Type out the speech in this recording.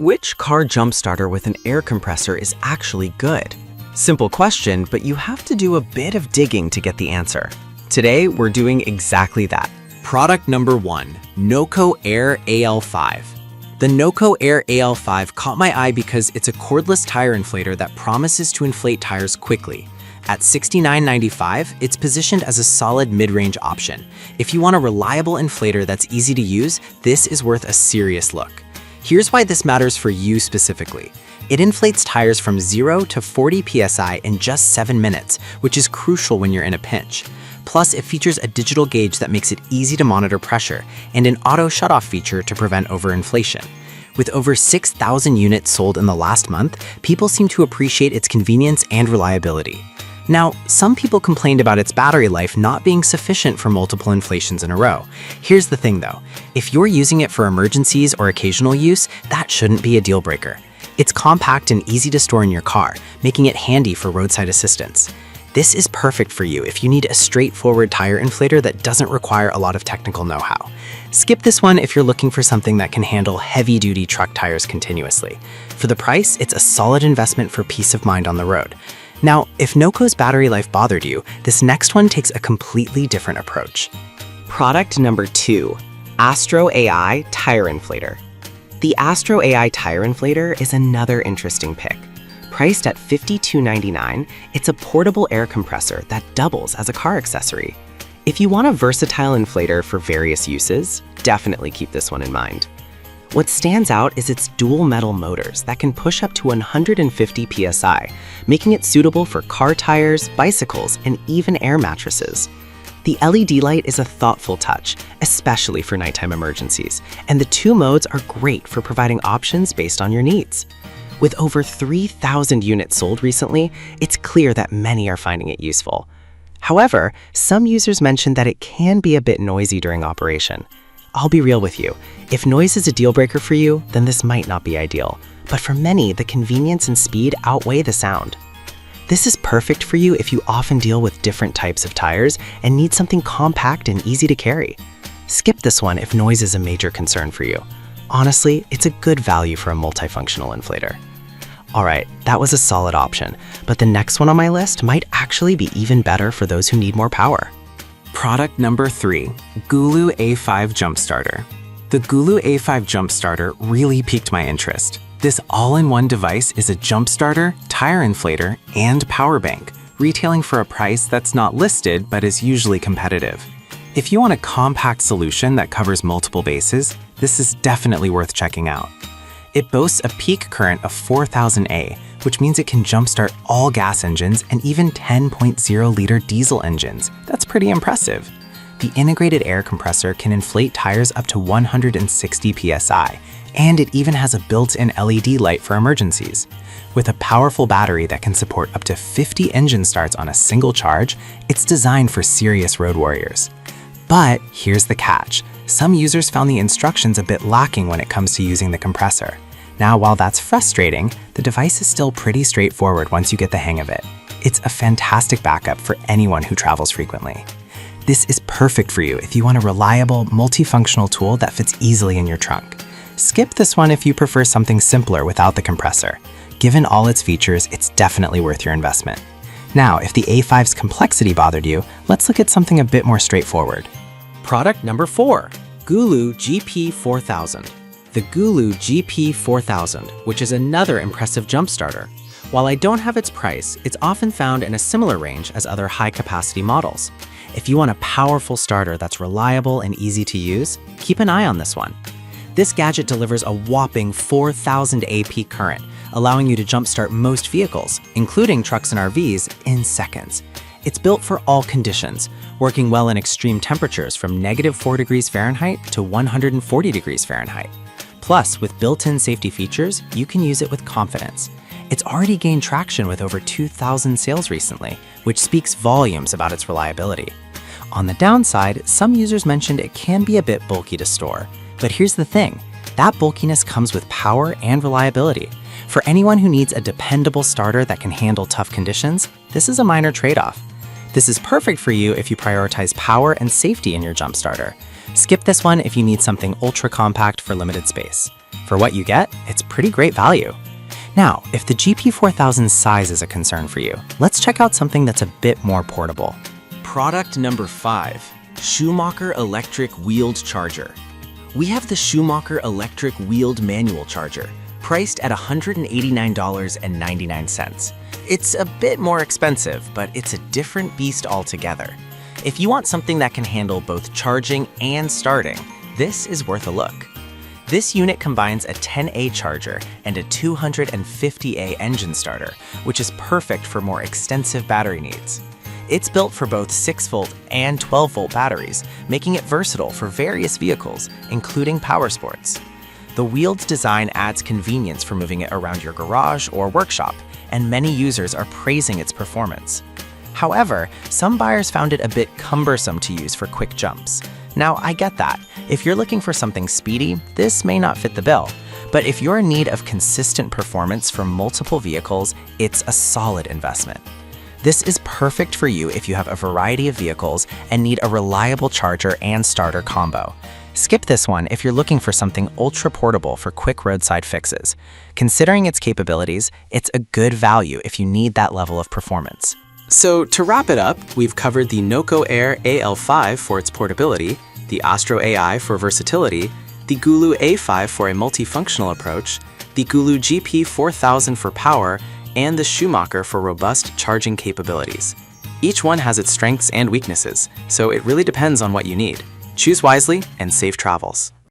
Which car jump starter with an air compressor is actually good? Simple question, but you have to do a bit of digging to get the answer. Today, we're doing exactly that. Product number 1, Noco Air AL5. The Noco Air AL5 caught my eye because it's a cordless tire inflator that promises to inflate tires quickly. At $69.95, it's positioned as a solid mid-range option. If you want a reliable inflator that's easy to use, this is worth a serious look. Here's why this matters for you specifically. It inflates tires from 0 to 40 psi in just 7 minutes, which is crucial when you're in a pinch. Plus, it features a digital gauge that makes it easy to monitor pressure and an auto shutoff feature to prevent overinflation. With over 6,000 units sold in the last month, people seem to appreciate its convenience and reliability. Now, some people complained about its battery life not being sufficient for multiple inflations in a row. Here's the thing though, if you're using it for emergencies or occasional use, that shouldn't be a deal breaker. It's compact and easy to store in your car, making it handy for roadside assistance. This is perfect for you if you need a straightforward tire inflator that doesn't require a lot of technical know-how. Skip this one if you're looking for something that can handle heavy-duty truck tires continuously. For the price, it's a solid investment for peace of mind on the road. Now, if Noco's battery life bothered you, this next one takes a completely different approach. Product number 2, Astro AI Tire Inflator. The Astro AI Tire Inflator is another interesting pick. Priced at $52.99, it's a portable air compressor that doubles as a car accessory. If you want a versatile inflator for various uses, definitely keep this one in mind. What stands out is its dual metal motors that can push up to 150 psi, making it suitable for car tires, bicycles, and even air mattresses. The LED light is a thoughtful touch, especially for nighttime emergencies, and the 2 modes are great for providing options based on your needs. With over 3,000 units sold recently, it's clear that many are finding it useful. However, some users mentioned that it can be a bit noisy during operation. I'll be real with you, if noise is a deal breaker for you, then this might not be ideal. But for many, the convenience and speed outweigh the sound. This is perfect for you if you often deal with different types of tires and need something compact and easy to carry. Skip this one if noise is a major concern for you. Honestly, it's a good value for a multifunctional inflator. Alright, that was a solid option, but the next one on my list might actually be even better for those who need more power. Product number 3, Gulu A5 Jump Starter. The Gulu A5 Jump Starter really piqued my interest. This all-in-one device is a jump starter, tire inflator, and power bank, retailing for a price that's not listed but is usually competitive. If you want a compact solution that covers multiple bases, this is definitely worth checking out. It boasts a peak current of 4,000 A, which means it can jumpstart all gas engines and even 10.0-liter diesel engines. That's pretty impressive. The integrated air compressor can inflate tires up to 160 psi, and it even has a built-in LED light for emergencies. With a powerful battery that can support up to 50 engine starts on a single charge, it's designed for serious road warriors. But here's the catch. Some users found the instructions a bit lacking when it comes to using the compressor. Now, while that's frustrating, the device is still pretty straightforward once you get the hang of it. It's a fantastic backup for anyone who travels frequently. This is perfect for you if you want a reliable, multifunctional tool that fits easily in your trunk. Skip this one if you prefer something simpler without the compressor. Given all its features, it's definitely worth your investment. Now, if the A5's complexity bothered you, let's look at something a bit more straightforward. Product number 4, Gulu GP4000. The Gulu GP4000, which is another impressive jump starter. While I don't have its price, it's often found in a similar range as other high-capacity models. If you want a powerful starter that's reliable and easy to use, keep an eye on this one. This gadget delivers a whopping 4,000 A peak current, allowing you to jumpstart most vehicles, including trucks and RVs, in seconds. It's built for all conditions, working well in extreme temperatures from -4 degrees Fahrenheit to 140 degrees Fahrenheit. Plus, with built-in safety features, you can use it with confidence. It's already gained traction with over 2,000 sales recently, which speaks volumes about its reliability. On the downside, some users mentioned it can be a bit bulky to store. But here's the thing, that bulkiness comes with power and reliability. For anyone who needs a dependable starter that can handle tough conditions, this is a minor trade-off. This is perfect for you if you prioritize power and safety in your jump starter. Skip this one if you need something ultra compact for limited space. For what you get, it's pretty great value. Now, if the GP4000 size is a concern for you, let's check out something that's a bit more portable. Product number 5, Schumacher Electric Wheeled Charger. We have the Schumacher Electric Wheeled Manual Charger, priced at $189.99. It's a bit more expensive, but it's a different beast altogether. If you want something that can handle both charging and starting, this is worth a look. This unit combines a 10A charger and a 250A engine starter, which is perfect for more extensive battery needs. It's built for both 6-volt and 12-volt batteries, making it versatile for various vehicles, including power sports. The wheeled design adds convenience for moving it around your garage or workshop, and many users are praising its performance. However, some buyers found it a bit cumbersome to use for quick jumps. Now, I get that. If you're looking for something speedy, this may not fit the bill. But if you're in need of consistent performance for multiple vehicles, it's a solid investment. This is perfect for you if you have a variety of vehicles and need a reliable charger and starter combo. Skip this one if you're looking for something ultra-portable for quick roadside fixes. Considering its capabilities, it's a good value if you need that level of performance. So to wrap it up, we've covered the Noco Air AL5 for its portability, the Astro AI for versatility, the Gulu A5 for a multifunctional approach, the Gulu GP4000 for power, and the Schumacher for robust charging capabilities. Each one has its strengths and weaknesses, so it really depends on what you need. Choose wisely and safe travels.